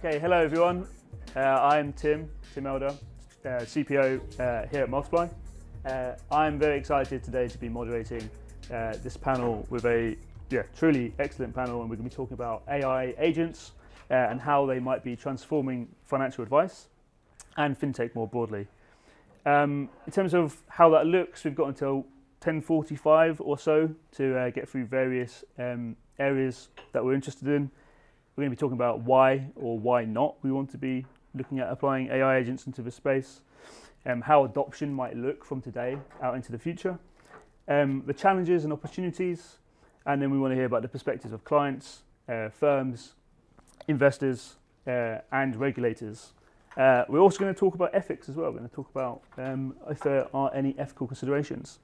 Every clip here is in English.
Okay, hello everyone. I'm Tim Elder, CPO here at Multiply. I'm very excited today to be moderating this panel with a truly excellent panel, and we're going to be talking about AI agents and how they might be transforming financial advice and fintech more broadly. In terms of how that looks, we've got until 10:45 or so to get through various areas that we're interested in. We're going to be talking about why or why not we want to be looking at applying AI agents into this space, how adoption might look from today out into the future, the challenges and opportunities, and then we want to hear about the perspectives of clients, firms, investors, and regulators. We're also going to talk about ethics as well. We're going to talk about if there are any ethical considerations.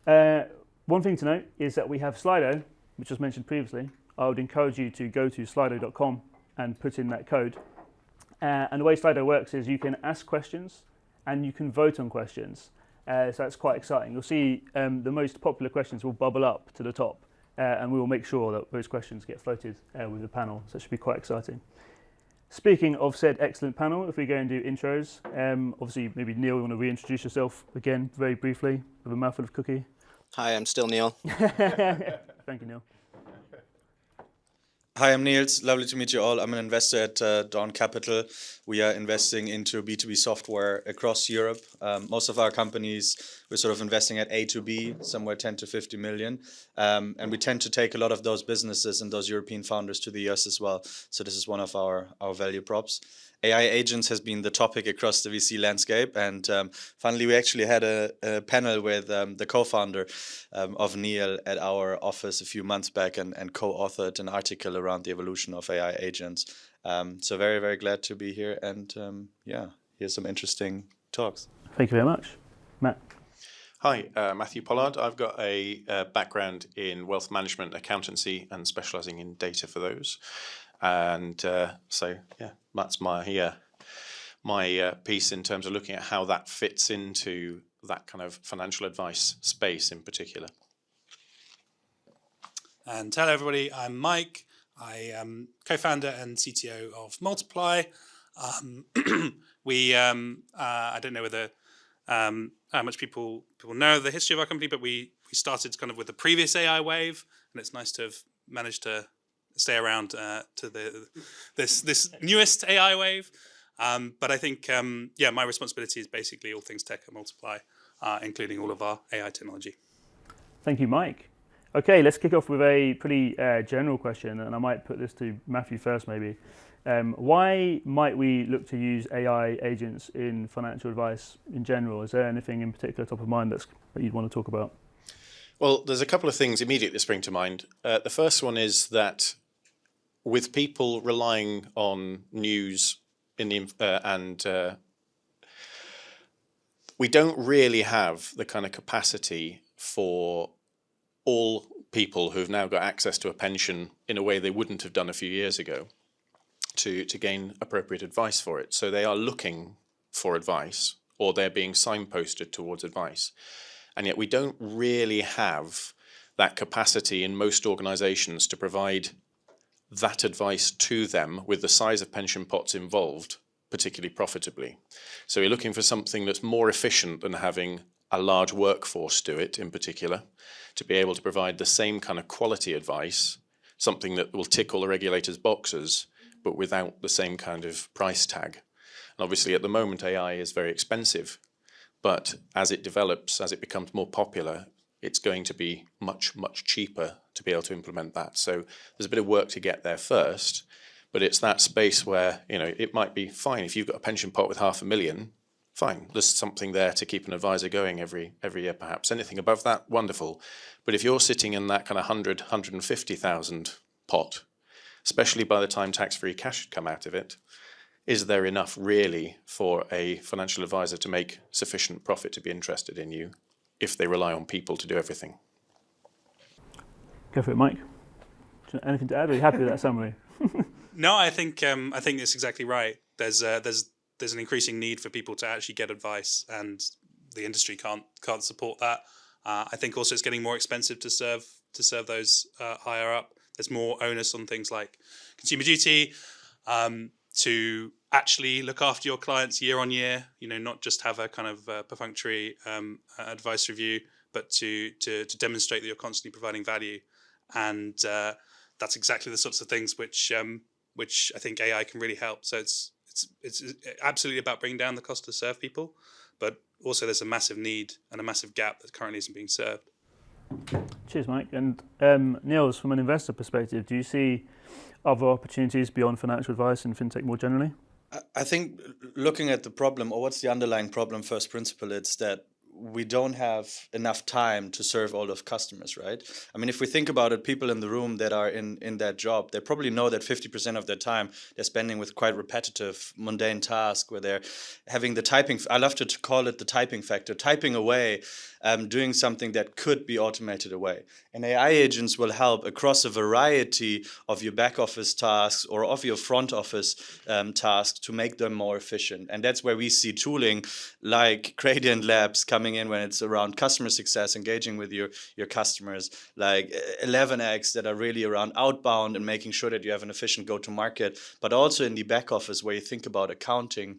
One thing to note is that we have Slido, which was mentioned previously. I would encourage you to go to slido.com and put in that code. And the way Slido works is you can ask questions and you can vote on questions. So that's quite exciting. You'll see the most popular questions will bubble up to the top, and we will make sure that those questions get floated with the panel. So it should be quite exciting. Speaking of said excellent panel, if we go and do intros, obviously maybe Neil, you want to reintroduce yourself again very briefly with a mouthful of cookie. Hi, I'm still Neil. Thank you, Neil. Hi, I'm Nils. Lovely to meet you all. I'm an investor at Dawn Capital. We are investing into B2B software across Europe. Most of our companies, we're sort of investing at A to B, somewhere 10 to 50 million. And we tend to take a lot of those businesses and those European founders to the US as well. So this is one of our value props. AI agents has been the topic across the VC landscape, and finally we actually had a panel with the co-founder of Neal at our office a few months back and co-authored an article around the evolution of AI agents. So very, very glad to be here, and here's some interesting talks. Thank you very much. Matt. Hi, Matthew Pollard. I've got a background in wealth management, accountancy, and specialising in data for those. And that's my piece in terms of looking at how that fits into that kind of financial advice space in particular. And hello everybody, I'm Mike. I am co-founder and CTO of Multiply. I don't know whether how much people know the history of our company, but we started kind of with the previous AI wave, and it's nice to have managed to stay around to this newest AI wave. But I think my responsibility is basically all things tech at Multiply, including all of our AI technology. Thank you, Mike. Okay, let's kick off with a pretty general question, and I might put this to Matthew first maybe. Why might we look to use AI agents in financial advice in general? Is there anything in particular top of mind that you'd want to talk about? Well, there's a couple of things immediately that spring to mind. The first one is that with people relying on news we don't really have the kind of capacity for all people who've now got access to a pension in a way they wouldn't have done a few years ago to gain appropriate advice for it. So they are looking for advice, or they're being signposted towards advice. And yet we don't really have that capacity in most organizations to provide that advice to them with the size of pension pots involved, particularly profitably. So we're looking for something that's more efficient than having a large workforce do it in particular, to be able to provide the same kind of quality advice, something that will tick all the regulators' boxes, but without the same kind of price tag. And obviously at the moment AI is very expensive, but as it develops, as it becomes more popular, it's going to be much, much cheaper to be able to implement that. So there's a bit of work to get there first, but it's that space where, it might be fine if you've got a pension pot with 500,000, fine. There's something there to keep an advisor going every year perhaps. Anything above that, wonderful. But if you're sitting in that kind of 100, 150,000 pot, especially by the time tax-free cash come out of it, is there enough really for a financial advisor to make sufficient profit to be interested in you if they rely on people to do everything? Go for it, Mike. Anything to add? Are you happy with that summary? No, I think it's exactly right. There's an increasing need for people to actually get advice, and the industry can't support that. I think also it's getting more expensive to serve those higher up. There's more onus on things like consumer duty. to actually look after your clients year on year, not just have a kind of perfunctory advice review, but to demonstrate that you're constantly providing value. And that's exactly the sorts of things which I think AI can really help. So it's absolutely about bringing down the cost to serve people, but also there's a massive need and a massive gap that currently isn't being served. Cheers, Mike. And Nils, from an investor perspective, do you see other opportunities beyond financial advice and fintech more generally? I think looking at the problem, or what's the underlying problem, first principle, it's that we don't have enough time to serve all of customers, right? I mean, if we think about it, people in the room that are in that job, they probably know that 50% of their time they're spending with quite repetitive, mundane tasks where they're having the typing, I love to call it the typing factor, typing away, doing something that could be automated away. And AI agents will help across a variety of your back office tasks or of your front office tasks to make them more efficient. And that's where we see tooling like Gradient Labs coming in when it's around customer success, engaging with your customers, like 11x that are really around outbound and making sure that you have an efficient go-to-market, but also in the back office where you think about accounting,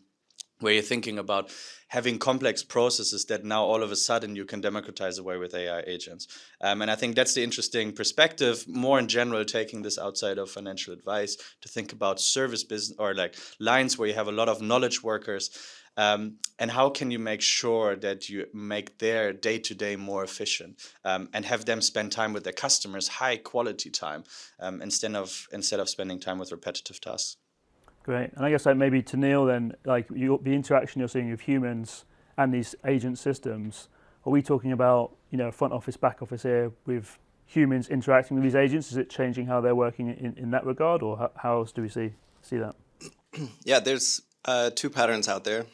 where you're thinking about having complex processes that now all of a sudden you can democratize away with AI agents. And I think that's the interesting perspective, more in general, taking this outside of financial advice to think about service business or like lines where you have a lot of knowledge workers. And how can you make sure that you make their day-to-day more efficient and have them spend time with their customers, high quality time, instead of spending time with repetitive tasks. Great. And I guess like maybe to Neil then, like the interaction you're seeing with humans and these agent systems, are we talking about, front office, back office here with humans interacting with these agents? Is it changing how they're working in that regard, or how else do we see that? Yeah, there's two patterns out there.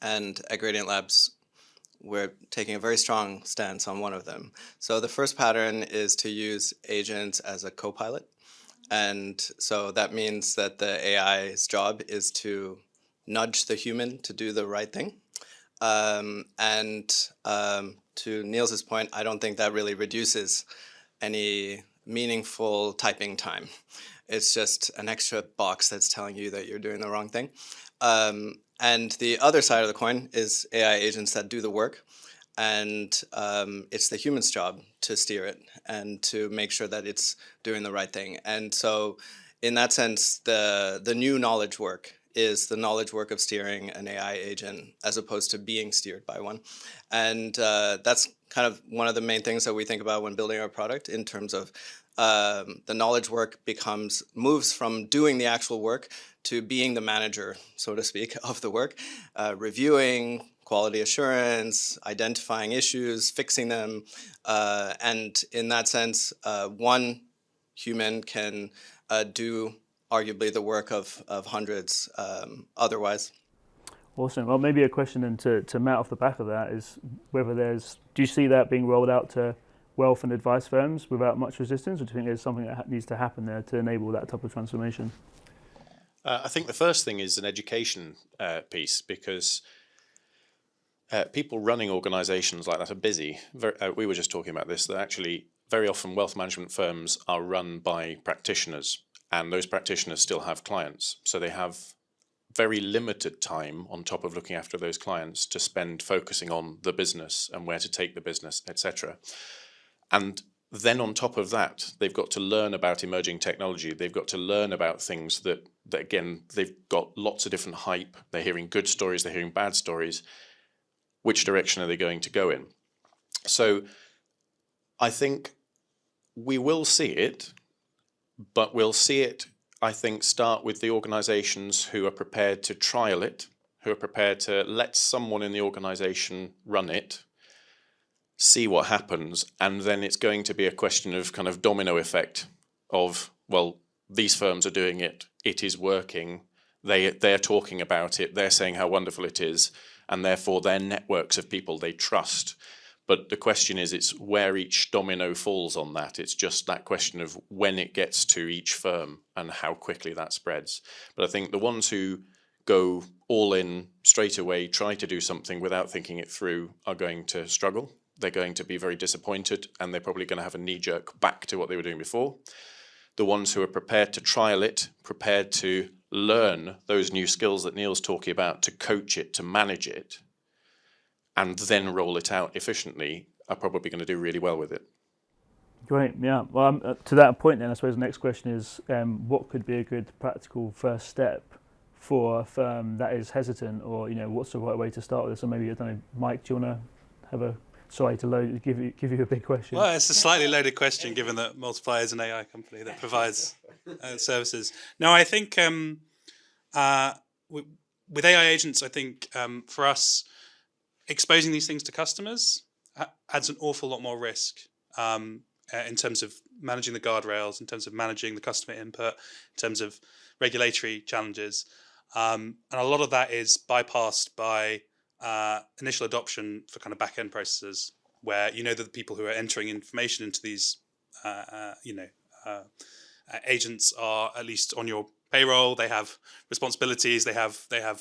And at Gradient Labs, we're taking a very strong stance on one of them. So the first pattern is to use agents as a co-pilot. And so that means that the AI's job is to nudge the human to do the right thing. To Niels's point, I don't think that really reduces any meaningful typing time. It's just an extra box that's telling you that you're doing the wrong thing. And the other side of the coin is AI agents that do the work. And it's the human's job to steer it and to make sure that it's doing the right thing. And so in that sense, the new knowledge work is the knowledge work of steering an AI agent as opposed to being steered by one. And that's kind of one of the main things that we think about when building our product in terms of the knowledge work moves from doing the actual work to being the manager, so to speak, of the work, reviewing, quality assurance, identifying issues, fixing them. And in that sense, one human can do arguably the work of hundreds otherwise. Awesome. Well, maybe a question then to Matt off the back of that is whether do you see that being rolled out to wealth and advice firms without much resistance, or do you think there's something that needs to happen there to enable that type of transformation? I think the first thing is an education piece, because people running organizations like that are busy. We were just talking about this, that actually very often wealth management firms are run by practitioners, and those practitioners still have clients. So they have very limited time on top of looking after those clients to spend focusing on the business and where to take the business, etc. And then on top of that, they've got to learn about emerging technology. They've got to learn about things that again, they've got lots of different hype. They're hearing good stories, they're hearing bad stories. Which direction are they going to go in? So I think we will see it, but we'll see it, I think, start with the organizations who are prepared to trial it, who are prepared to let someone in the organization run it, see what happens, and then it's going to be a question of kind of domino effect of, well, these firms are doing it, it is working, they're talking about it, they're saying how wonderful it is, and therefore their networks of people they trust. But the question is, it's where each domino falls on that. It's just that question of when it gets to each firm and how quickly that spreads. But I think the ones who go all in straight away, try to do something without thinking it through, are going to struggle. They're going to be very disappointed, and they're probably going to have a knee-jerk back to what they were doing before. The ones who are prepared to trial it, prepared to learn those new skills that Neil's talking about, to coach it, to manage it, and then roll it out efficiently, are probably going to do really well with it. Great, yeah. Well, to that point then, I suppose the next question is, what could be a good practical first step for a firm that is hesitant, or what's the right way to start with this? Or maybe, I don't know, Mike, do you want to have a, sorry to give you a big question? Well, it's a slightly loaded question, given that Multiply is an AI company that provides services. No, I think with AI agents, I think for us, exposing these things to customers adds an awful lot more risk in terms of managing the guardrails, in terms of managing the customer input, in terms of regulatory challenges. And a lot of that is bypassed by initial adoption for kind of back-end processes, where that the people who are entering information into these agents are at least on your payroll. They have responsibilities. They have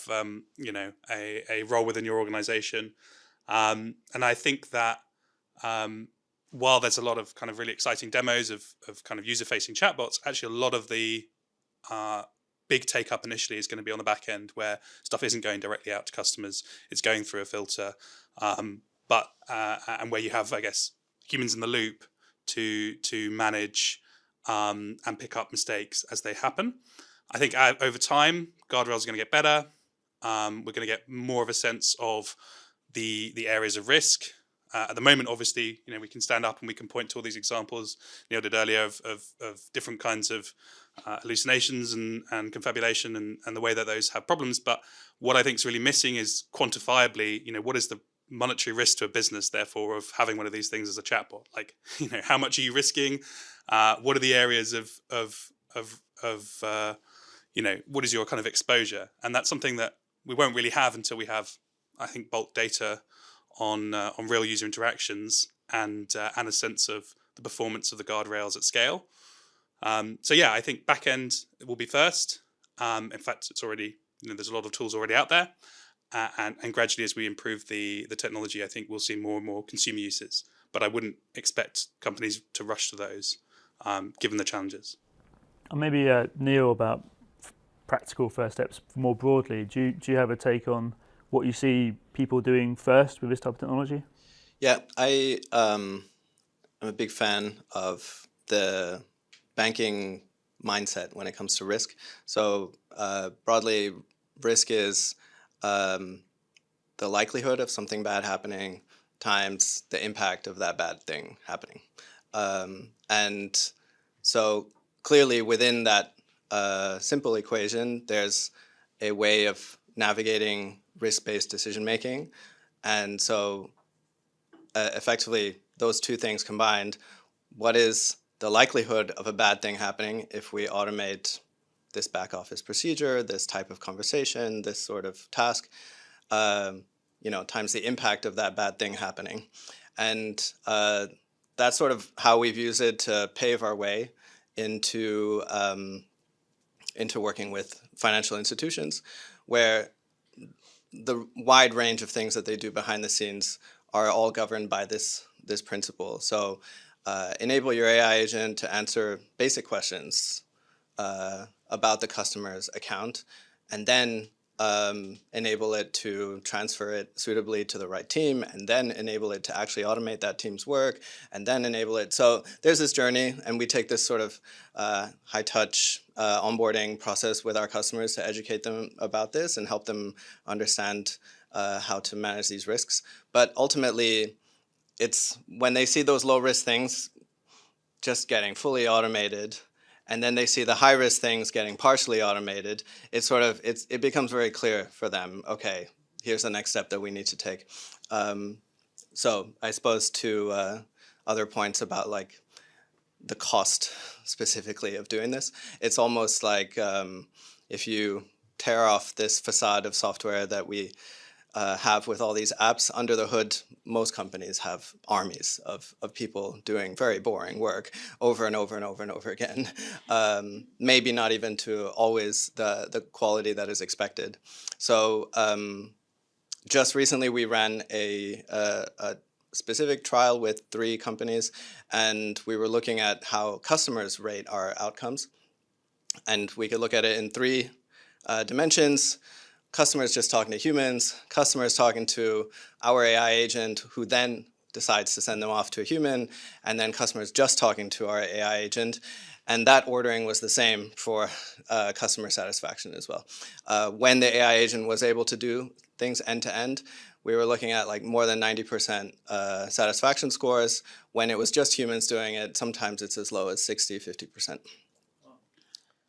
a role within your organization. And I think that while there's a lot of kind of really exciting demos of kind of user-facing chatbots, actually a lot of the big take-up initially is going to be on the back end, where stuff isn't going directly out to customers. It's going through a filter, and where you have, I guess, humans in the loop to manage and pick up mistakes as they happen. I think over time, guardrails are going to get better. We're going to get more of a sense of the areas of risk. At the moment, obviously, we can stand up and we can point to all these examples Neil did earlier of different kinds of hallucinations and confabulation and the way that those have problems. But what I think is really missing is quantifiably, what is the monetary risk to a business, therefore, of having one of these things as a chatbot? Like, how much are you risking? What are the areas of what is your kind of exposure? And that's something that we won't really have until we have, I think, bulk data on real user interactions and a sense of the performance of the guardrails at scale. So yeah, I think backend will be first. In fact, it's already, there's a lot of tools already out there, and gradually as we improve the technology, I think we'll see more and more consumer uses. But I wouldn't expect companies to rush to those, given the challenges. And maybe Neil, about practical first steps more broadly. Do you have a take on what you see people doing first with this type of technology? Yeah, I'm a big fan of the banking mindset when it comes to risk. So broadly, risk is the likelihood of something bad happening times the impact of that bad thing happening. And so clearly within that simple equation, there's a way of navigating risk-based decision-making. And so effectively, those two things combined, what is the likelihood of a bad thing happening if we automate this back office procedure, this type of conversation, this sort of task, times the impact of that bad thing happening. And that's sort of how we've used it to pave our way into working with financial institutions, where the wide range of things that they do behind the scenes are all governed by this principle. So enable your AI agent to answer basic questions about the customer's account, and then enable it to transfer it suitably to the right team, and then enable it to actually automate that team's work, and then enable it. So there's this journey, and we take this sort of high-touch onboarding process with our customers to educate them about this and help them understand how to manage these risks. But ultimately, it's when they see those low-risk things just getting fully automated, and then they see the high-risk things getting partially automated, it becomes very clear for them, okay, here's the next step that we need to take. So I suppose to other points about like the cost specifically of doing this, it's almost like if you tear off this facade of software that we have with all these apps, under the hood, most companies have armies of people doing very boring work over and over and over and over again, maybe not even to always the quality that is expected. So just recently we ran a specific trial with 3 companies, and we were looking at how customers rate our outcomes. And we could look at it in 3 dimensions. Customers just talking to humans, customers talking to our AI agent, who then decides to send them off to a human, and then customers just talking to our AI agent. And that ordering was the same for customer satisfaction as well. When the AI agent was able to do things end to end, we were looking at like more than 90% satisfaction scores. When it was just humans doing it, sometimes it's as low as 60, 50%.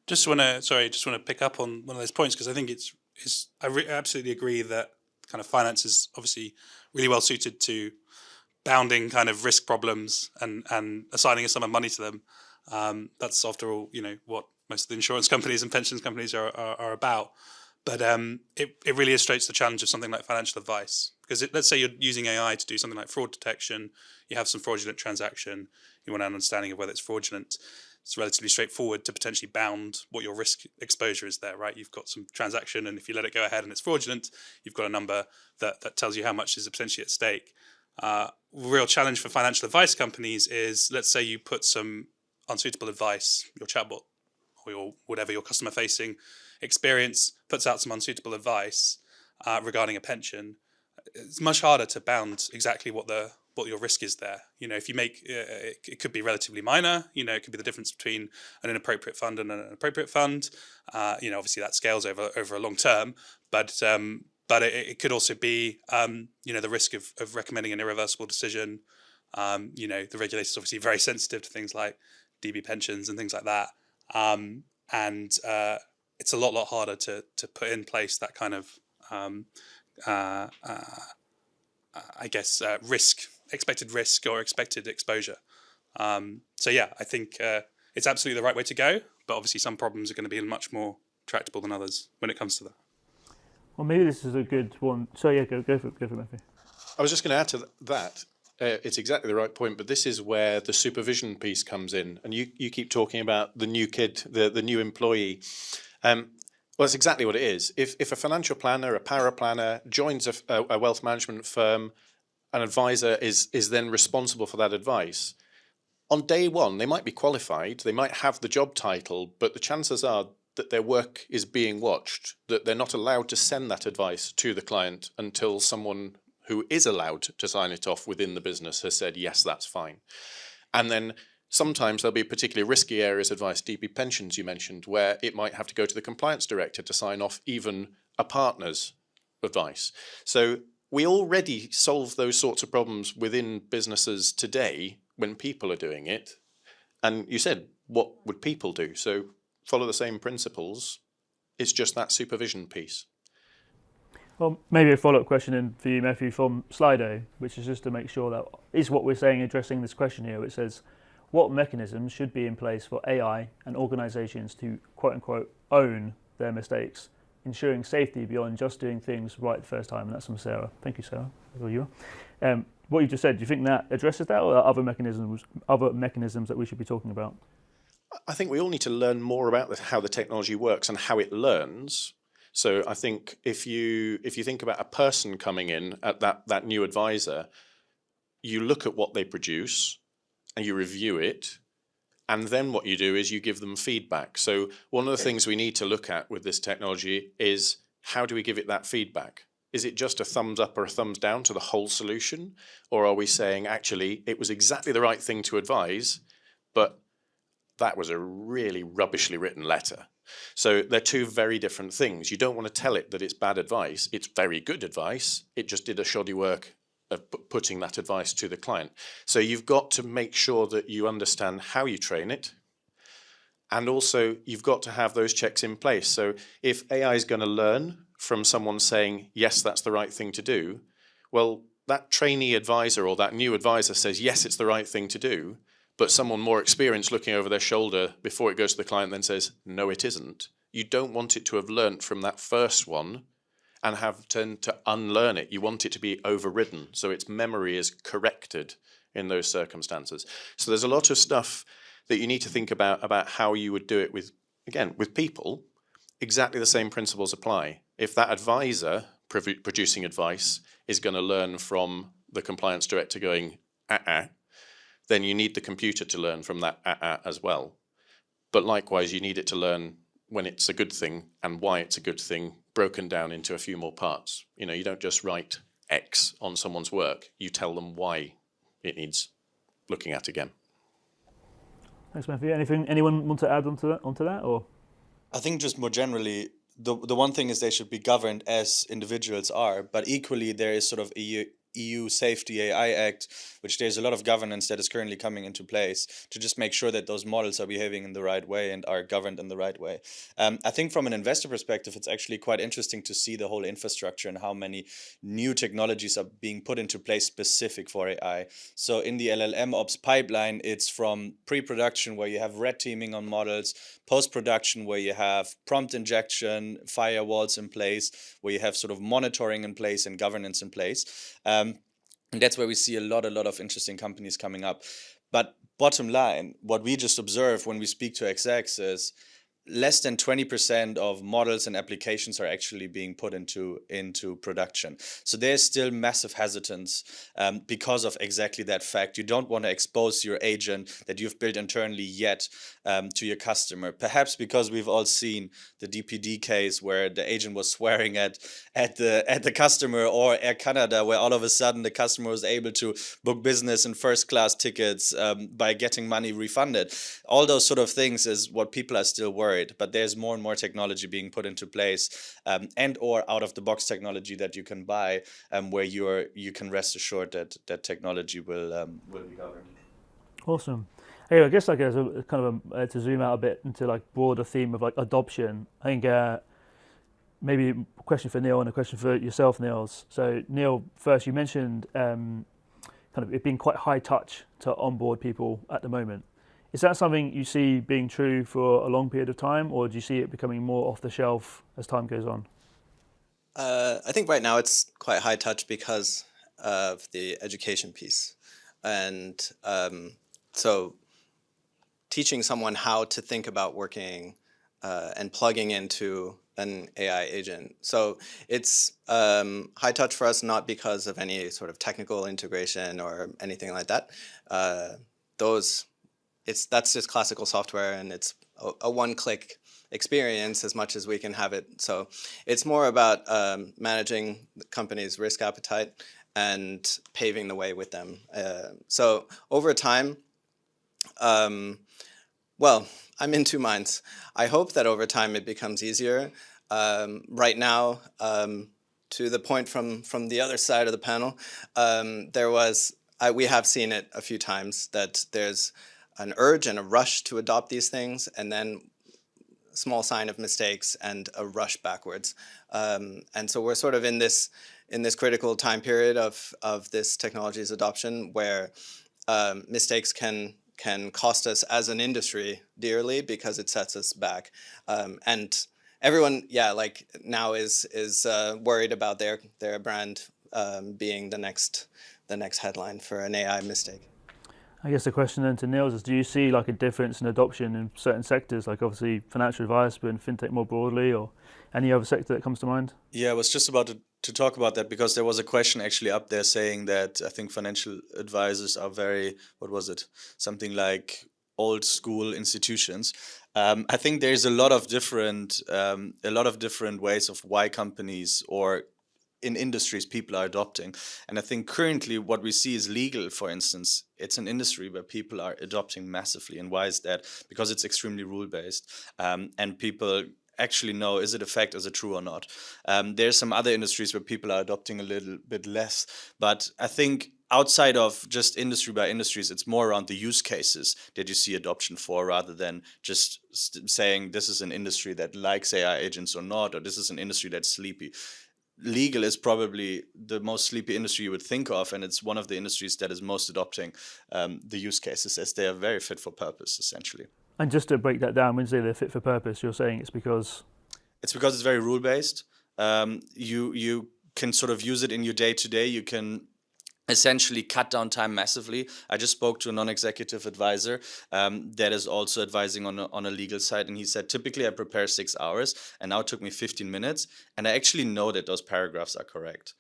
Just want to pick up on one of those points, because I think I absolutely agree that kind of finance is obviously really well suited to bounding kind of risk problems and assigning a sum of money to them. That's after all, what most of the insurance companies and pensions companies are about. But it really illustrates the challenge of something like financial advice. Because let's say you're using AI to do something like fraud detection, you have some fraudulent transaction, you want an understanding of whether it's fraudulent. It's relatively straightforward to potentially bound what your risk exposure is there, right? You've got some transaction, and if you let it go ahead and it's fraudulent, you've got a number that tells you how much is potentially at stake. Real challenge for financial advice companies is, let's say you put some unsuitable advice, your chatbot or whatever your customer-facing experience puts out some unsuitable advice regarding a pension. It's much harder to bound exactly what your risk is there. If you make it could be relatively minor. It could be the difference between an inappropriate fund and an appropriate fund. Obviously that scales over a long term, but it could also be the risk of recommending an irreversible decision. The regulator's obviously very sensitive to things like DB pensions and things like that, and it's a lot harder to put in place that kind of expected risk or expected exposure. So yeah, I think it's absolutely the right way to go, but obviously some problems are going to be much more tractable than others when it comes to that. Well, maybe this is a good one. So yeah, go for it, Matthew. I was just going to add to that. It's exactly the right point, but this is where the supervision piece comes in. And you keep talking about the new kid, the new employee. Well, it's exactly what it is. If a financial planner, a paraplanner joins a wealth management firm, an advisor is then responsible for that advice. On day one, they might be qualified, they might have the job title, but the chances are that their work is being watched, that they're not allowed to send that advice to the client until someone who is allowed to sign it off within the business has said, yes, that's fine. And then sometimes there'll be particularly risky areas of advice, DB pensions you mentioned, where it might have to go to the compliance director to sign off even a partner's advice. So we already solve those sorts of problems within businesses today when people are doing it. And you said, what would people do? So follow the same principles. It's just that supervision piece. Well, maybe a follow-up question in for you, Matthew, from Slido, which is just to make sure that is what we're saying addressing this question here. It says, what mechanisms should be in place for AI and organisations to, quote-unquote, own their mistakes, ensuring safety beyond just doing things right the first time? And that's from Sarah. Thank you, Sarah. That's all you are. What you just said, do you think that addresses that, or are other mechanisms that we should be talking about? I think we all need to learn more about how the technology works and how it learns. So I think if you think about a person coming in at that new advisor, you look at what they produce and you review it, and then what you do is you give them feedback. So one of the things we need to look at with this technology is, how do we give it that feedback? Is it just a thumbs up or a thumbs down to the whole solution? Or are we saying, actually, it was exactly the right thing to advise, but that was a really rubbishly written letter? So they're two very different things. You don't want to tell it that it's bad advice. It's very good advice. It just did a shoddy work of putting that advice to the client. So you've got to make sure that you understand how you train it. And also you've got to have those checks in place. So if AI is going to learn from someone saying, yes, that's the right thing to do, well, that trainee advisor or that new advisor says, yes, it's the right thing to do, but someone more experienced looking over their shoulder before it goes to the client then says, no, it isn't. You don't want it to have learnt from that first one and have tend to unlearn it. You want it to be overridden, so its memory is corrected in those circumstances. So there's a lot of stuff that you need to think about how you would do it with, again, with people. Exactly the same principles apply. If that advisor producing advice is going to learn from the compliance director going, then you need the computer to learn from that as well. But likewise, you need it to learn when it's a good thing and why it's a good thing broken down into a few more parts. You know, you don't just write X on someone's work, you tell them why it needs looking at again. Thanks, Matthew. Anyone want to add onto that, or? I think just more generally, the one thing is they should be governed as individuals are, but equally there is sort of EU Safety AI Act, which there's a lot of governance that is currently coming into place to just make sure that those models are behaving in the right way and are governed in the right way. I think from an investor perspective, it's actually quite interesting to see the whole infrastructure and how many new technologies are being put into place specific for AI. So in the LLM ops pipeline, it's from pre-production where you have red teaming on models, post-production where you have prompt injection, firewalls in place, where you have sort of monitoring in place and governance in place. And that's where we see a lot of interesting companies coming up. But bottom line, what we just observe when we speak to execs is less than 20% of models and applications are actually being put into production. So there's still massive hesitance because of exactly that fact. You don't want to expose your agent that you've built internally yet to your customer. Perhaps because we've all seen the DPD case where the agent was swearing at the customer, or Air Canada, where all of a sudden the customer was able to book business and first class tickets by getting money refunded. All those sort of things is what people are still worried. But there's more and more technology being put into place, and or out of the box technology that you can buy, where you can rest assured that technology will be governed. Awesome. Hey, I guess like as a kind of to zoom out a bit into like broader theme of like adoption, I think maybe a question for Neil and a question for yourself, Nils. So Neil, first you mentioned kind of it being quite high touch to onboard people at the moment. Is that something you see being true for a long period of time, or do you see it becoming more off the shelf as time goes on? I think right now it's quite high touch because of the education piece. And so teaching someone how to think about working and plugging into an AI agent. So it's high touch for us, not because of any sort of technical integration or anything like that. That's just classical software, and it's a one-click experience as much as we can have it. So it's more about managing the company's risk appetite and paving the way with them. So over time, well, I'm in two minds. I hope that over time it becomes easier. Right now, to the point from the other side of the panel, we have seen it a few times that there's an urge and a rush to adopt these things, and then small sign of mistakes and a rush backwards. And so we're sort of in this critical time period of this technology's adoption where mistakes can cost us as an industry dearly because it sets us back. And everyone, like now is worried about their brand being the next headline for an AI mistake. I guess the question then to Nils is, do you see like a difference in adoption in certain sectors, like obviously financial advice, but in fintech more broadly, or any other sector that comes to mind? Yeah, I was just about to talk about that because there was a question actually up there saying that I think financial advisors are very, what was it? Something like old school institutions. I think there's a lot of different ways of why companies or in industries people are adopting. And I think currently what we see is legal, for instance. It's an industry where people are adopting massively. And why is that? Because it's extremely rule-based. And people actually know, is it a fact, is it true or not? There's some other industries where people are adopting a little bit less. But I think outside of just industry by industries, it's more around the use cases that you see adoption for, rather than just saying this is an industry that likes AI agents or not, or this is an industry that's sleepy. Legal is probably the most sleepy industry you would think of, and it's one of the industries that is most adopting the use cases, as they are very fit for purpose, essentially. And just to break that down, when you say they're fit for purpose, you're saying it's because it's very rule-based. You can sort of use it in your day-to-day. You can essentially cut down time massively. I just spoke to a non-executive advisor that is also advising on a legal side, and he said, typically I prepare 6 hours, and now it took me 15 minutes, and I actually know that those paragraphs are correct.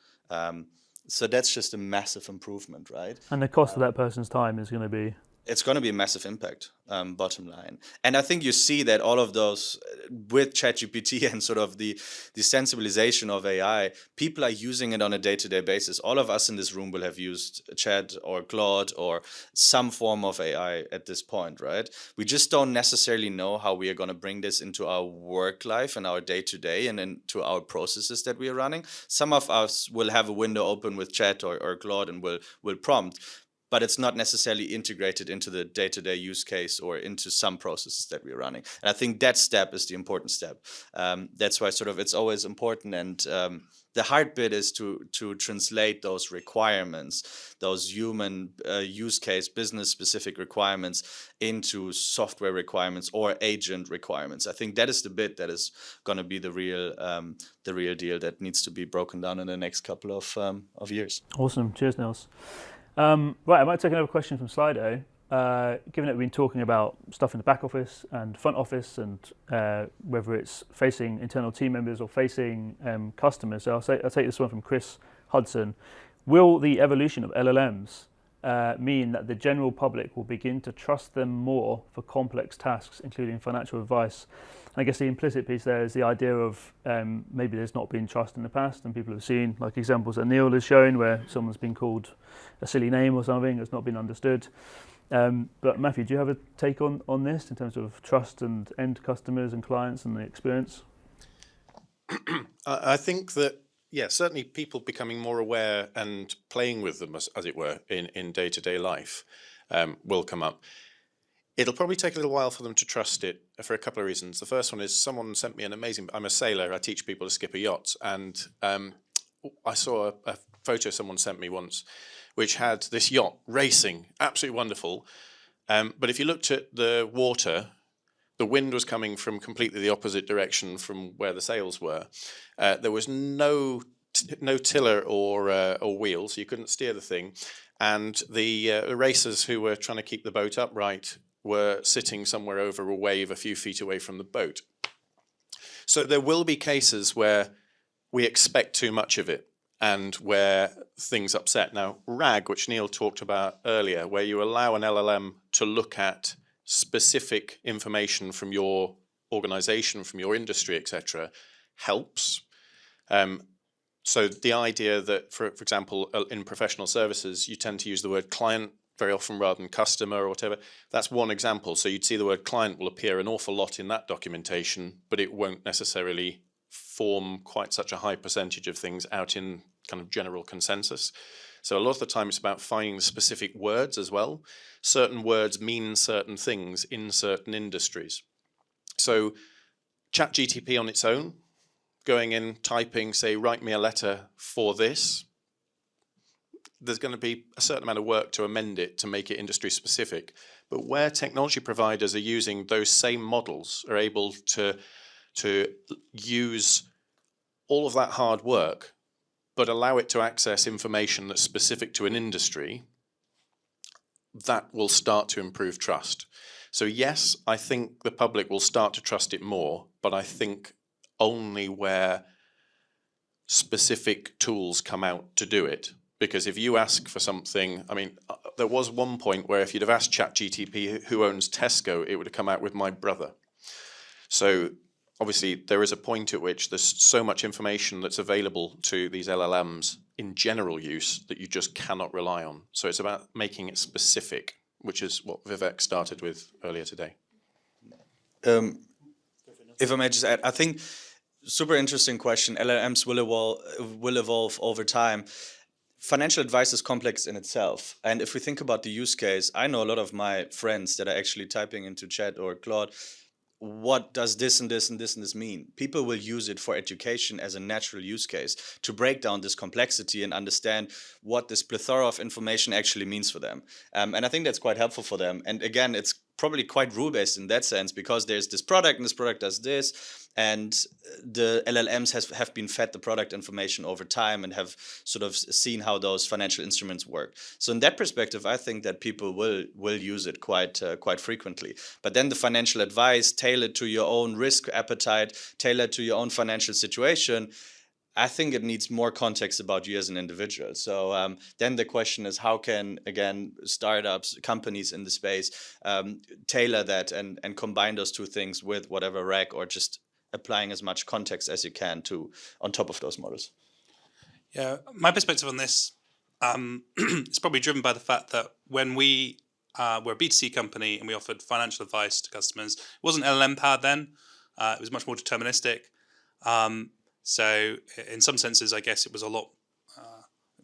So that's just a massive improvement, right? And the cost of that person's time is going to be it's going to be a massive impact, bottom line. And I think you see that all of those, with ChatGPT and sort of the sensibilization of AI, people are using it on a day-to-day basis. All of us in this room will have used Chat or Claude or some form of AI at this point, right? We just don't necessarily know how we are going to bring this into our work life and our day-to-day and into our processes that we are running. Some of us will have a window open with Chat or Claude and will prompt, but it's not necessarily integrated into the day-to-day use case or into some processes that we're running. And I think that step is the important step. That's why sort of it's always important. And the hard bit is to translate those requirements, those human use case, business-specific requirements into software requirements or agent requirements. I think that is the bit that is going to be the real deal that needs to be broken down in the next couple of years. Awesome. Cheers, Nils. Right, I might take another question from Slido. Given that we've been talking about stuff in the back office and front office and whether it's facing internal team members or facing customers, so I'll take this one from Chris Hudson. Will the evolution of LLMs mean that the general public will begin to trust them more for complex tasks, including financial advice? I guess the implicit piece there is the idea of maybe there's not been trust in the past, and people have seen like examples that Neal has shown where someone's been called a silly name or something that's not been understood. But Matthew, do you have a take on this in terms of trust and end customers and clients and the experience? I think that, yeah, certainly people becoming more aware and playing with them, as it were, in day-to-day life will come up. It'll probably take a little while for them to trust it for a couple of reasons. The first one is someone sent me an amazing, I'm a sailor, I teach people to skip a yacht, and I saw a photo someone sent me once which had this yacht racing, absolutely wonderful. But if you looked at the water, the wind was coming from completely the opposite direction from where the sails were. There was no tiller or wheel, so you couldn't steer the thing. And the racers who were trying to keep the boat upright were sitting somewhere over a wave a few feet away from the boat. So there will be cases where we expect too much of it and where things upset. Now, RAG, which Neal talked about earlier, where you allow an LLM to look at specific information from your organization, from your industry, etc., helps. So the idea that, for example, in professional services, you tend to use the word client very often rather than customer or whatever. That's one example. So you'd see the word client will appear an awful lot in that documentation, but it won't necessarily form quite such a high percentage of things out in kind of general consensus. So a lot of the time it's about finding the specific words as well. Certain words mean certain things in certain industries. So ChatGPT on its own, going in, typing, say, write me a letter for this, there's going to be a certain amount of work to amend it to make it industry specific. But where technology providers are using those same models, are able to use all of that hard work, but allow it to access information that's specific to an industry, that will start to improve trust. So yes, I think the public will start to trust it more, but I think only where specific tools come out to do it. Because if you ask for something, I mean, there was one point where if you'd have asked ChatGPT who owns Tesco, it would have come out with my brother. So obviously there is a point at which there's so much information that's available to these LLMs in general use that you just cannot rely on. So it's about making it specific, which is what Vivek started with earlier today. If I may just add, I think super interesting question. LLMs will evolve over time. Financial advice is complex in itself. And if we think about the use case, I know a lot of my friends that are actually typing into Chat or Claude, what does this and this and this and this mean? People will use it for education as a natural use case to break down this complexity and understand what this plethora of information actually means for them. And I think that's quite helpful for them. And again, it's probably quite rule-based in that sense because there's this product and this product does this. And the LLMs have been fed the product information over time and have sort of seen how those financial instruments work. So in that perspective, I think that people will use it quite frequently. But then the financial advice tailored to your own risk appetite, tailored to your own financial situation, I think it needs more context about you as an individual. So then the question is, how can, again, startups, companies in the space tailor that and combine those two things with whatever reg, or just applying as much context as you can to on top of those models? Yeah, my perspective on this is probably driven by the fact that when we were a B2C company and we offered financial advice to customers, it wasn't LLM powered then. It was much more deterministic. So in some senses, I guess it was a lot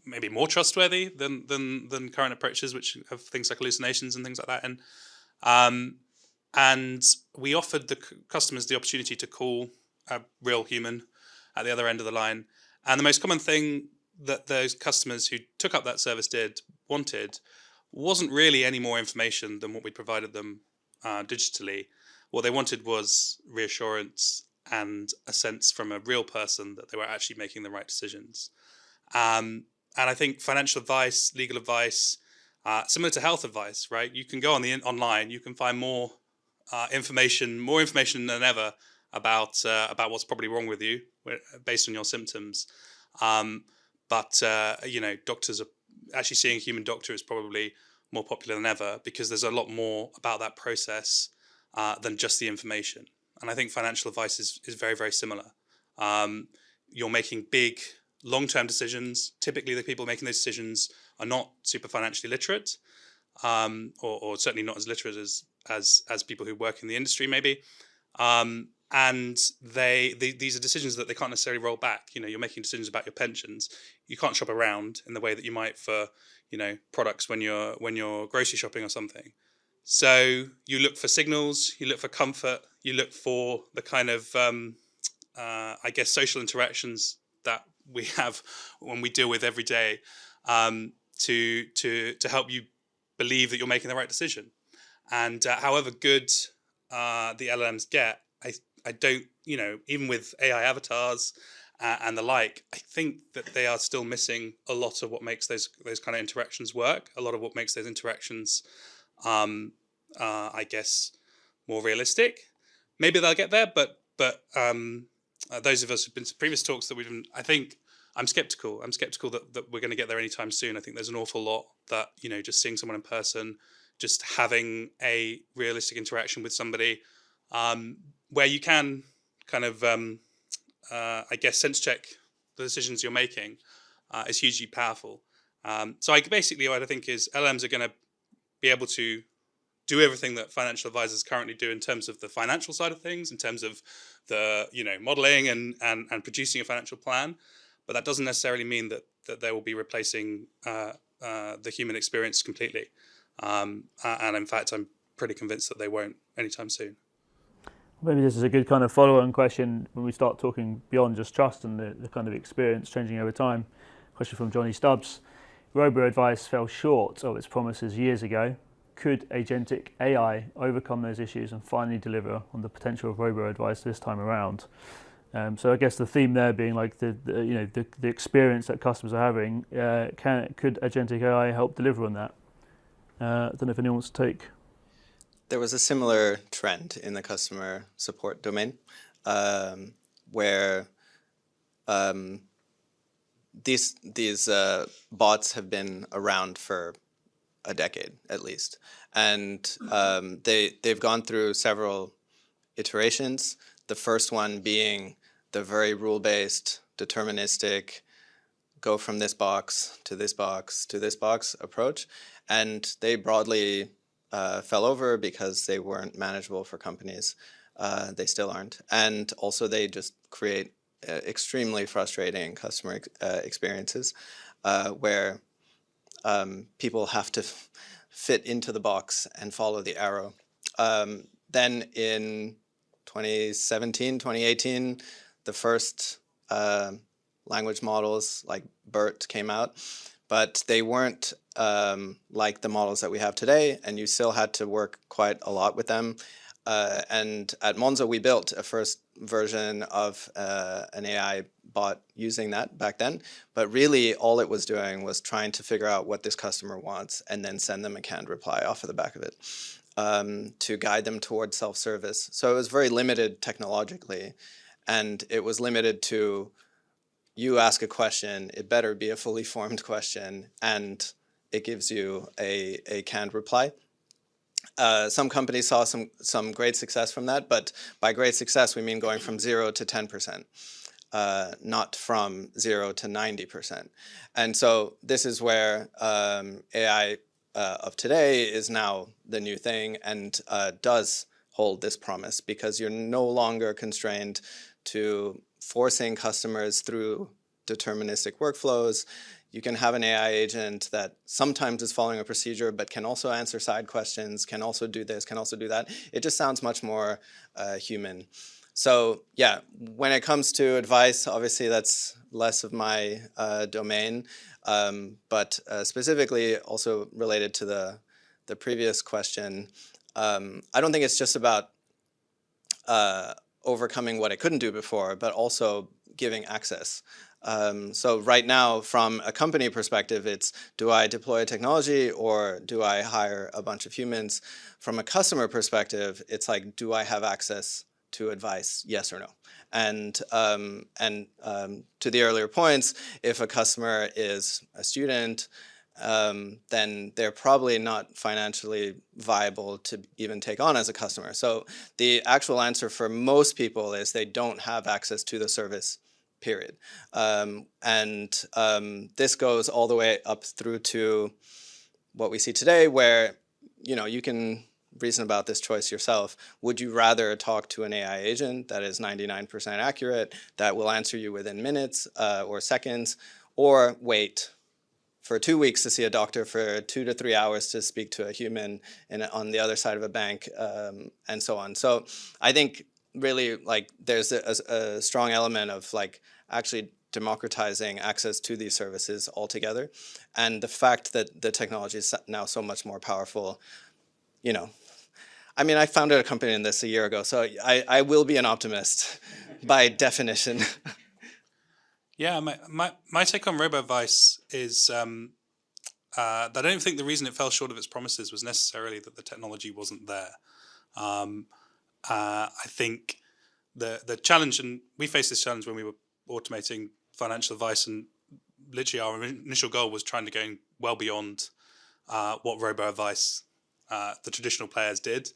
maybe more trustworthy than current approaches, which have things like hallucinations and things like that. And we offered the customers the opportunity to call a real human at the other end of the line. And the most common thing that those customers who took up that service wanted wasn't really any more information than what we provided them digitally. What they wanted was reassurance and a sense from a real person that they were actually making the right decisions. And I think financial advice, legal advice, similar to health advice, right? You can go on online, you can find more information than ever about what's probably wrong with you based on your symptoms. But doctors are actually seeing a human doctor is probably more popular than ever because there's a lot more about that process than just the information. And I think financial advice is very, very similar. You're making big, long-term decisions. Typically, the people making those decisions are not super financially literate, or certainly not as literate as people who work in the industry, maybe. And these are decisions that they can't necessarily roll back. You're making decisions about your pensions. You can't shop around in the way that you might for products when you're grocery shopping or something. So you look for signals, you look for comfort, you look for the kind of social interactions that we have when we deal with every day to help you believe that you're making the right decision. And however good the LLMs get, I don't, even with AI avatars and the like, I think that they are still missing a lot of what makes those kind of interactions work. A lot of what makes those interactions, more realistic. Maybe they'll get there, but those of us who've been to previous talks that we've been, I think I'm skeptical. I'm skeptical that we're going to get there anytime soon. I think there's an awful lot that, just seeing someone in person, just having a realistic interaction with somebody, where you can kind of, sense check the decisions you're making is hugely powerful. So basically what I think is LLMs are going to be able to do everything that financial advisors currently do in terms of the financial side of things, in terms of the modeling and producing a financial plan. But that doesn't necessarily mean that they will be replacing the human experience completely. And in fact, I'm pretty convinced that they won't anytime soon. Maybe this is a good kind of follow-on question when we start talking beyond just trust and the kind of experience changing over time. Question from Johnny Stubbs. Robo-advice fell short of its promises years ago. Could agentic AI overcome those issues and finally deliver on the potential of robo-advice this time around? So I guess the theme there being like the experience that customers are having. Could agentic AI help deliver on that? I don't know if anyone wants to take. There was a similar trend in the customer support domain where these bots have been around for a decade at least, and they've gone through several iterations. The first one being the very rule-based, deterministic, go from this box to this box to this box approach, and they broadly fell over because they weren't manageable for companies. They still aren't. And also they just create extremely frustrating customer experiences where people have to fit into the box and follow the arrow. Then in 2017, 2018, the first language models like BERT came out, but they weren't like the models that we have today, and you still had to work quite a lot with them. And at Monzo, we built a first version of an AI bot using that back then. But really, all it was doing was trying to figure out what this customer wants and then send them a canned reply off of the back of it to guide them towards self-service. So it was very limited technologically, and it was limited to you ask a question, it better be a fully formed question, and it gives you a canned reply. Some companies saw some great success from that, but by great success, we mean going from 0 to 10%, not from 0 to 90%. And so this is where AI of today is now the new thing and does hold this promise, because you're no longer constrained to forcing customers through deterministic workflows. You can have an AI agent that sometimes is following a procedure, but can also answer side questions, can also do this, can also do that. It just sounds much more human. So yeah, when it comes to advice, obviously that's less of my domain, but specifically also related to the previous question, I don't think it's just about overcoming what it couldn't do before, but also giving access. So right now, from a company perspective, it's, do I deploy technology or do I hire a bunch of humans? From a customer perspective, it's like, do I have access to advice, yes or no? And to the earlier points, if a customer is a student, then they're probably not financially viable to even take on as a customer. So the actual answer for most people is they don't have access to the service, period. This goes all the way up through to what we see today, where you can reason about this choice yourself. Would you rather talk to an AI agent that is 99% accurate, that will answer you within minutes or seconds, or wait for 2 weeks to see a doctor, for 2 to 3 hours to speak to a human on the other side of a bank, and so on? So I think really, like, there's a strong element of like actually democratizing access to these services altogether, and the fact that the technology is now so much more powerful. I mean, I founded a company in this a year ago, so I will be an optimist by definition. Yeah, my take on robo-advice is that I don't think the reason it fell short of its promises was necessarily that the technology wasn't there. I think the challenge, and we faced this challenge when we were automating financial advice, and literally our initial goal was trying to go well beyond what robo-advice the traditional players did.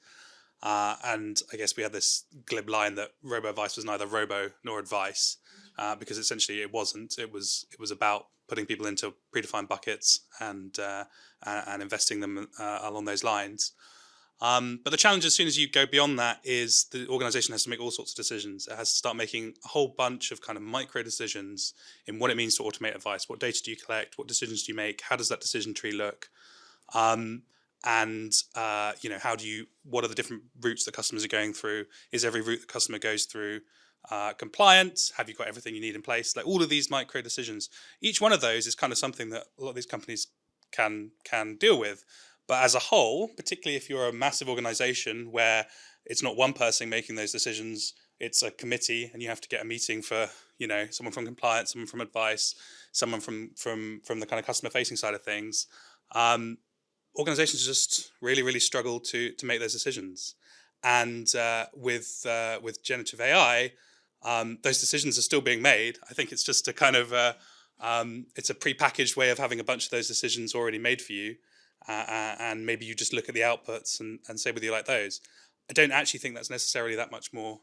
And I guess we had this glib line that robo-advice was neither robo nor advice, because essentially it wasn't. It was about putting people into predefined buckets and investing them along those lines. But the challenge, as soon as you go beyond that, is the organization has to make all sorts of decisions. It has to start making a whole bunch of kind of micro decisions in what it means to automate advice. What data do you collect? What decisions do you make? How does that decision tree look? What are the different routes that customers are going through? Is every route the customer goes through compliant? Have you got everything you need in place? Like all of these micro decisions, each one of those is kind of something that a lot of these companies can deal with. But as a whole, particularly if you're a massive organization where it's not one person making those decisions, it's a committee, and you have to get a meeting for someone from compliance, someone from advice, someone from the kind of customer facing side of things. Organizations just really struggle to make those decisions, and with generative AI, those decisions are still being made. I think it's just a kind of it's a prepackaged way of having a bunch of those decisions already made for you, and maybe you just look at the outputs and say whether you like those. I don't actually think that's necessarily that much more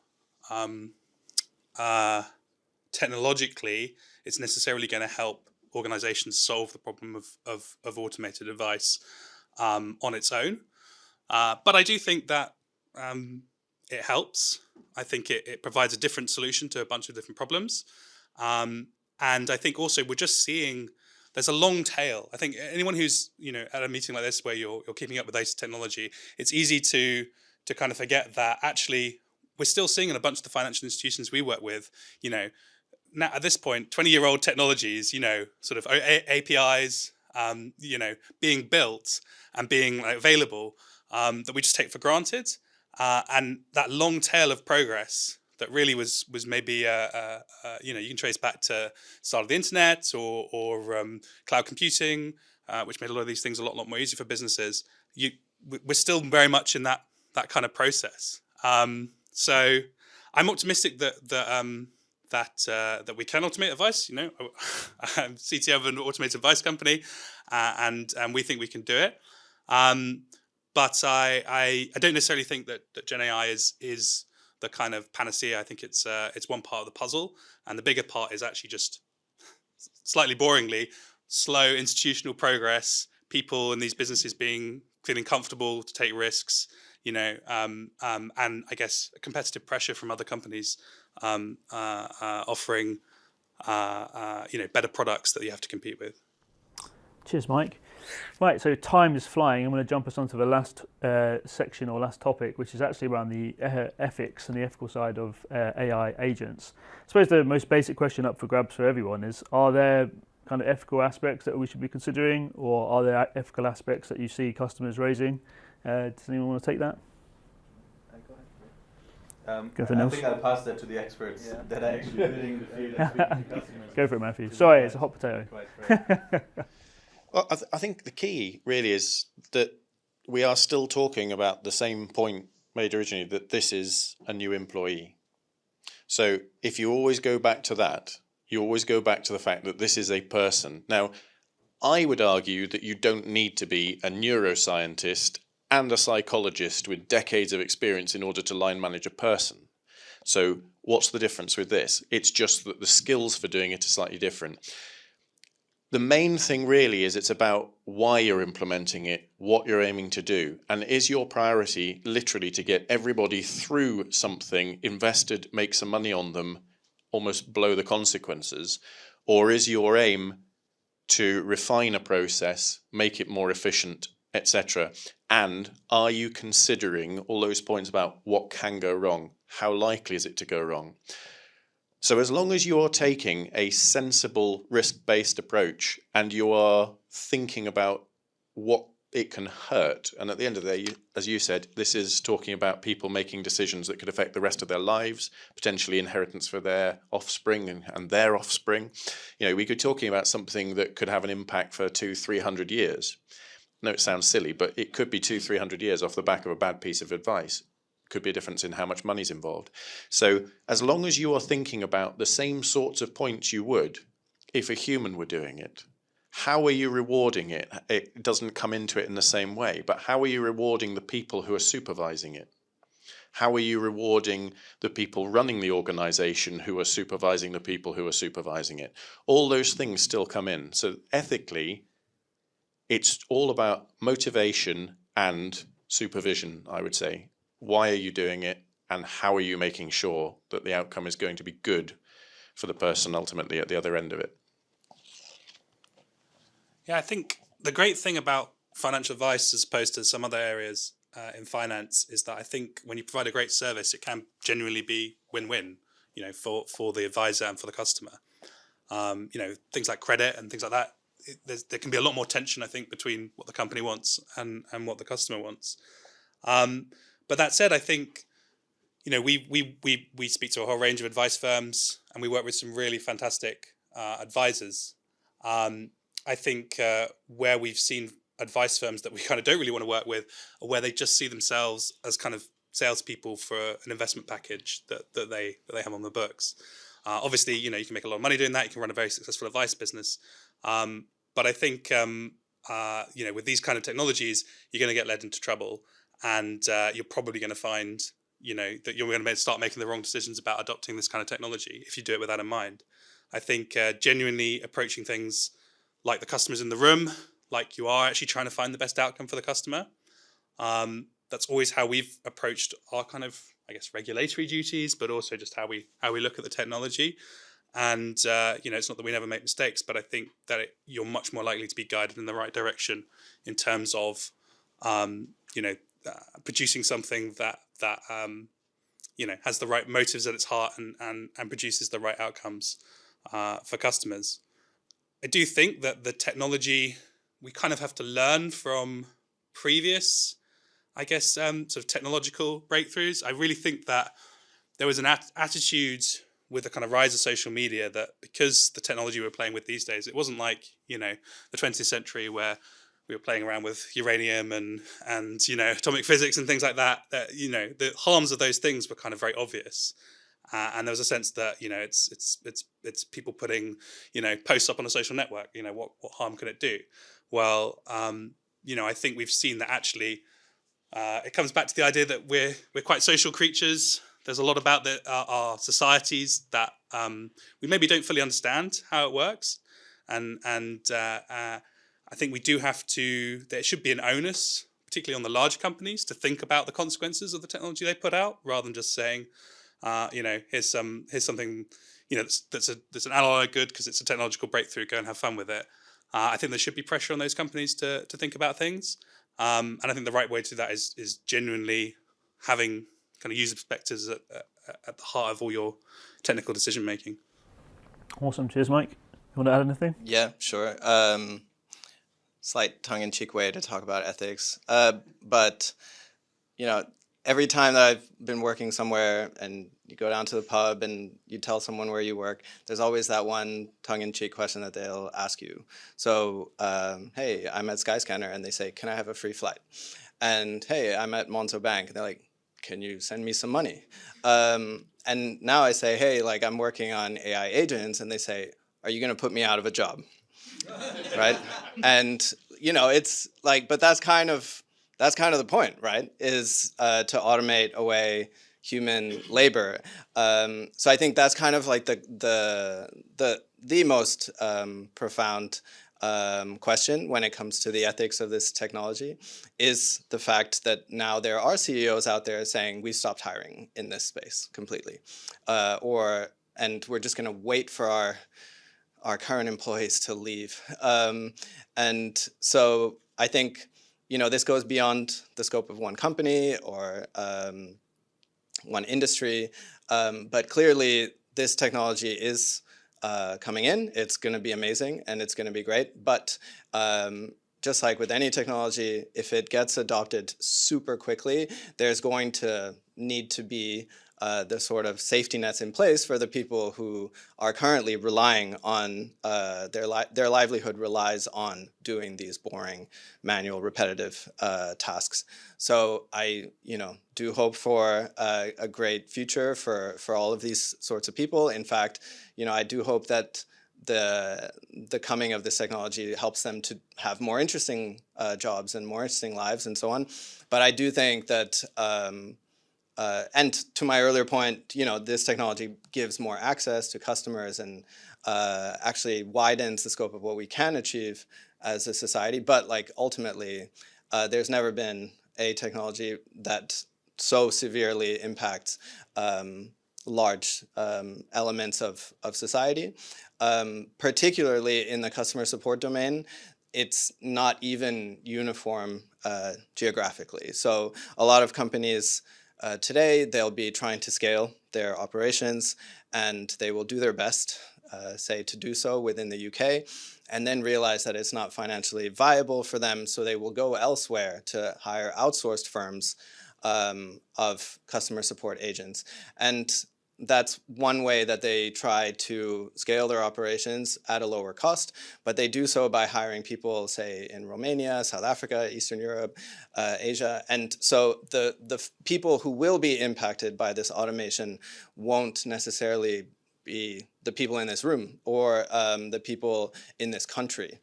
technologically. It's necessarily going to help organizations solve the problem of automated advice on its own. But I do think that it helps. I think it provides a different solution to a bunch of different problems. And I think also we're just seeing there's a long tail. I think anyone who's at a meeting like this where you're keeping up with data technology, it's easy to kind of forget that actually we're still seeing in a bunch of the financial institutions we work with, now at this point, 20-year-old technologies, sort of APIs, being built and being available, that we just take for granted, and that long tail of progress that really was maybe you can trace back to start of the internet or cloud computing, which made a lot of these things a lot more easy for businesses. We're still very much in that kind of process. So I'm optimistic that that we can automate advice. You know, I'm CTO of an automated advice company, and we think we can do it. But I don't necessarily think that Gen AI is the kind of panacea. I think it's one part of the puzzle, and the bigger part is actually just slightly boringly slow institutional progress. People in these businesses feeling comfortable to take risks. You know, and I guess competitive pressure from other companies offering better products that you have to compete with. Cheers, Mike. Right, so time is flying. I'm going to jump us onto the last section or last topic, which is actually around the ethics and the ethical side of AI agents. I suppose the most basic question up for grabs for everyone is, are there kind of ethical aspects that we should be considering, or are there ethical aspects that you see customers raising? Does anyone want to take that? Go for I Nils. think I'll pass that to the experts that are actually building the field and speaking to customers. Go for it, Matthew. Sorry, it's a hot potato. Well, I think the key really is that we are still talking about the same point made originally, that this is a new employee. So if you always go back to that, you always go back to the fact that this is a person. Now, I would argue that you don't need to be a neuroscientist and a psychologist with decades of experience in order to line manage a person. So what's the difference with this? It's just that the skills for doing it are slightly different. The main thing really is it's about why you're implementing it, what you're aiming to do, and is your priority literally to get everybody through something, invested, make some money on them, almost blow the consequences, or is your aim to refine a process, make it more efficient, etc.? And are you considering all those points about what can go wrong? How likely is it to go wrong? So as long as you're taking a sensible risk-based approach and you are thinking about what it can hurt, and at the end of the day, as you said, this is talking about people making decisions that could affect the rest of their lives, potentially inheritance for their offspring and their offspring. You know, we could be talking about something that could have an impact for 200-300 years. No, it sounds silly, but it could be 200-300 years off the back of a bad piece of advice. Could be a difference in how much money's involved. So as long as you are thinking about the same sorts of points you would if a human were doing it, how are you rewarding it? It doesn't come into it in the same way, but how are you rewarding the people who are supervising it? How are you rewarding the people running the organization who are supervising the people who are supervising it? All those things still come in. So ethically, it's all about motivation and supervision, I would say. Why are you doing it, and how are you making sure that the outcome is going to be good for the person ultimately at the other end of it? Yeah, I think the great thing about financial advice as opposed to some other areas in finance is that I think when you provide a great service, it can genuinely be win-win, you know, for the advisor and for the customer. You know, things like credit and things like that, there can be a lot more tension, I think, between what the company wants and what the customer wants. But that said, I think, you know, we speak to a whole range of advice firms, and we work with some really fantastic advisors. I think where we've seen advice firms that we kind of don't really want to work with are where they just see themselves as kind of salespeople for an investment package that they have on the books. Obviously, you know, you can make a lot of money doing that. You can run a very successful advice business. But I think, you know, with these kind of technologies, you're going to get led into trouble. And you're probably going to find, you know, that you're going to start making the wrong decisions about adopting this kind of technology if you do it with that in mind. I think genuinely approaching things like the customer's in the room, like you are actually trying to find the best outcome for the customer. That's always how we've approached our kind of, I guess, regulatory duties, but also just how we look at the technology. And, you know, it's not that we never make mistakes, but I think that you're much more likely to be guided in the right direction in terms of, you know, producing something that you know, has the right motives at its heart and produces the right outcomes for customers. I do think that the technology, we kind of have to learn from previous, I guess, sort of technological breakthroughs. I really think that there was an attitude with the kind of rise of social media that because the technology we're playing with these days, it wasn't like, you know, the 20th century where we were playing around with uranium and you know, atomic physics and things like that, that, you know, the harms of those things were kind of very obvious. And there was a sense that it's people putting posts up on a social network. What harm can it do? Well, I think we've seen that actually it comes back to the idea that we're quite social creatures. There's a lot about our societies that we maybe don't fully understand how it works, and I think we do have to. There should be an onus, particularly on the large companies, to think about the consequences of the technology they put out, rather than just saying, here's something, that's an alloy good because it's a technological breakthrough. Go and have fun with it. I think there should be pressure on those companies to think about things, and I think the right way to do that is genuinely having kind of user perspectives at the heart of all your technical decision making. Awesome. Cheers, Mike. You want to add anything? Yeah, sure. Slight tongue-in-cheek way to talk about ethics, but every time that I've been working somewhere and you go down to the pub and you tell someone where you work, there's always that one tongue-in-cheek question that they'll ask you. So, hey, I'm at Skyscanner, and they say, can I have a free flight? And hey, I'm at Monzo Bank, and they're like, can you send me some money? And now I say, hey, like I'm working on AI agents, and they say, are you going to put me out of a job? Right? And it's like, but that's kind of the point, right? Is to automate away human labor. So I think that's kind of like the most profound question when it comes to the ethics of this technology, is the fact that now there are CEOs out there saying we've stopped hiring in this space completely, and we're just going to wait for our current employees to leave. And so I think this goes beyond the scope of one company or one industry, but clearly this technology is coming in. It's going to be amazing and it's going to be great. But just like with any technology, if it gets adopted super quickly, there's going to need to be the sort of safety nets in place for the people who are currently relying on their livelihood relies on doing these boring, manual, repetitive tasks. So I, do hope for a great future for all of these sorts of people. In fact, I do hope that the coming of this technology helps them to have more interesting jobs and more interesting lives and so on. But I do think that. And to my earlier point, this technology gives more access to customers and actually widens the scope of what we can achieve as a society. But ultimately, there's never been a technology that so severely impacts large elements of society, particularly in the customer support domain. It's not even uniform geographically. So a lot of companies today, they'll be trying to scale their operations, and they will do their best, say, to do so within the UK, and then realize that it's not financially viable for them, so they will go elsewhere to hire outsourced firms of customer support agents. And that's one way that they try to scale their operations at a lower cost, but they do so by hiring people, say, in Romania, South Africa, Eastern Europe, Asia. And so the people who will be impacted by this automation won't necessarily be the people in this room or the people in this country.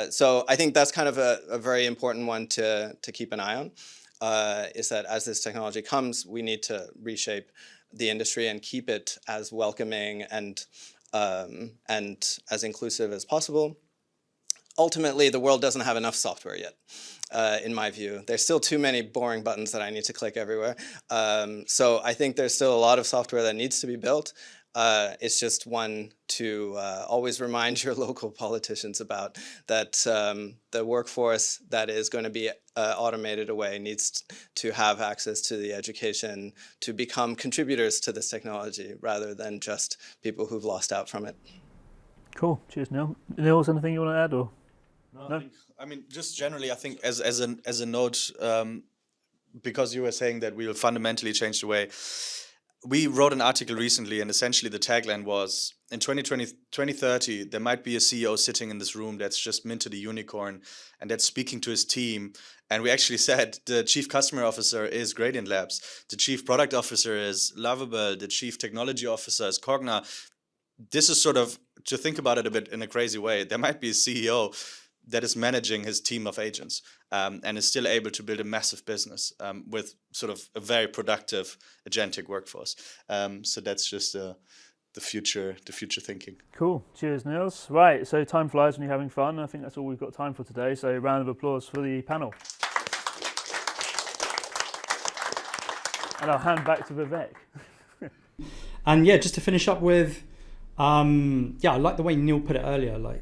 So I think that's kind of a very important one to keep an eye on, is that as this technology comes, we need to reshape the industry and keep it as welcoming and as inclusive as possible. Ultimately, the world doesn't have enough software yet, in my view. There's still too many boring buttons that I need to click everywhere. So I think there's still a lot of software that needs to be built. It's just one to always remind your local politicians about, that the workforce that is going to be automated away needs to have access to the education to become contributors to this technology rather than just people who've lost out from it. Cool. Cheers, Neil. Nils, anything you want to add? Or no? I mean, just generally, I think as a note, because you were saying that we will fundamentally change the way we wrote an article recently, and essentially the tagline was, in 2030, there might be a CEO sitting in this room that's just minted a unicorn and that's speaking to his team. And we actually said the chief customer officer is Gradient Labs, the chief product officer is Lovable, the chief technology officer is Cogna. This is sort of, to think about it a bit in a crazy way, there might be a CEO that is managing his team of agents and is still able to build a massive business with sort of a very productive agentic workforce. So that's just the future thinking. Cool. Cheers, Nils. Right, so time flies when you're having fun. I think that's all we've got time for today. So round of applause for the panel. And I'll hand back to Vivek. And yeah, just to finish up with, I like the way Neil put it earlier, like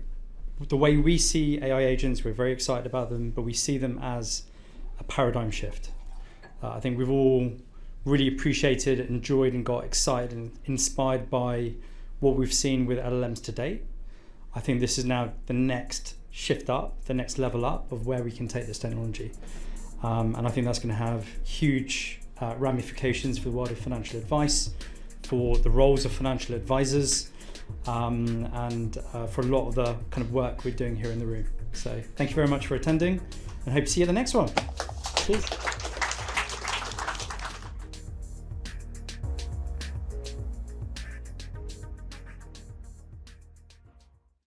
the way we see AI agents, we're very excited about them, but we see them as a paradigm shift. I think we've all really appreciated, enjoyed, and got excited and inspired by what we've seen with LLMs to date. I think this is now the next shift up, the next level up of where we can take this technology. And I think that's going to have huge ramifications for the world of financial advice, for the roles of financial advisors, and for a lot of the kind of work we're doing here in the room. So thank you very much for attending, and hope to see you at the next one. Cheers.